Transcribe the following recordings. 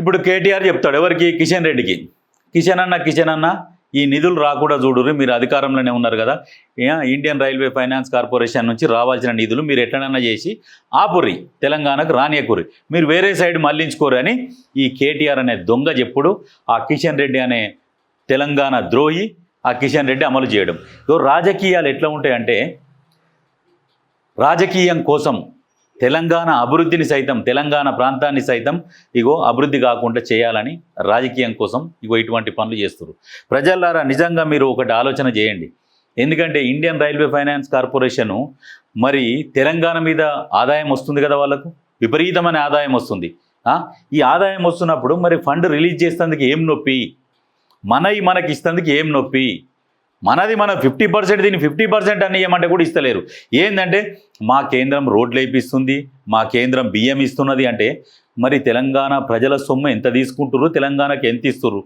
ఇప్పుడు కేటీఆర్ చెప్తాడు ఎవరికి? కిషన్ రెడ్డికి. కిషన్ అన్న ఈ నిధులు రాకుండా చూడుర్రి, మీరు అధికారంలోనే ఉన్నారు కదా, ఇండియన్ రైల్వే ఫైనాన్స్ కార్పొరేషన్ నుంచి రావాల్సిన నిధులు మీరు ఎట్లనన్నా చేసి ఆపుర్రి, తెలంగాణకు రానియకుర్రి, మీరు వేరే సైడ్ మళ్లించుకోరు అని ఈ కేటీఆర్ అనే దొంగ చెప్పుడు ఆ కిషన్ రెడ్డి అనే తెలంగాణ ద్రోహి ఆ కిషన్ రెడ్డి అమలు చేయడం. రాజకీయాలు ఎట్లా ఉంటాయంటే, రాజకీయం కోసం తెలంగాణ అభివృద్ధిని సైతం, తెలంగాణ ప్రాంతాన్ని సైతం అభివృద్ధి కాకుండా చేయాలని రాజకీయం కోసం ఇటువంటి పనులు చేస్తారు. ప్రజలారా నిజంగా మీరు ఒకటి ఆలోచన చేయండి. ఎందుకంటే ఇండియన్ రైల్వే ఫైనాన్స్ కార్పొరేషను మరి తెలంగాణ మీద ఆదాయం వస్తుంది కదా, వాళ్ళకు విపరీతమైన ఆదాయం వస్తుంది. ఈ ఆదాయం వస్తున్నప్పుడు మరి ఫండ్ రిలీజ్ చేసేందుకు ఏం నొప్పి, మనకి ఇస్తేందుకు ఏం నొప్పి? మనది మనం 50%, దీన్ని 50% అని ఏమంటే కూడా ఇస్తలేరు. ఏంటంటే మా కేంద్రం రోడ్లు వేయిస్తుంది, మా కేంద్రం బియ్యం ఇస్తున్నది అంటే మరి తెలంగాణ ప్రజల సొమ్ము ఎంత తీసుకుంటున్నారు, తెలంగాణకి ఎంత ఇస్తున్నారు,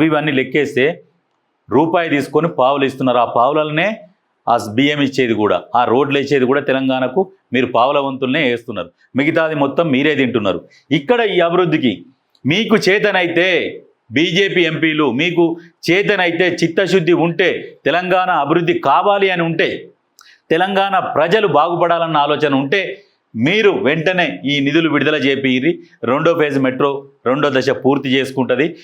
ఇవన్నీ లెక్కేస్తే రూపాయి తీసుకొని పావులు ఇస్తున్నారు. ఆ పావులనే ఆ బియ్యం ఇచ్చేది కూడా, ఆ రోడ్లు వేసేది కూడా తెలంగాణకు మీరు పావుల వంతులనే వేస్తున్నారు, మిగతాది మొత్తం మీరే తింటున్నారు. ఇక్కడ ఈ అభివృద్ధికి మీకు చేతనైతే, బీజేపీ ఎంపీలు మీకు చేతనైతే, చిత్తశుద్ధి ఉంటే, తెలంగాణ అభివృద్ధి కావాలి అని ఉంటే, తెలంగాణ ప్రజలు బాగుపడాలన్న ఆలోచన ఉంటే మీరు వెంటనే ఈ నిధులు విడుదల చేపియ్యి. 2వ ఫేజ్ మెట్రో 2వ దశ పూర్తి చేసుకుంటుంది.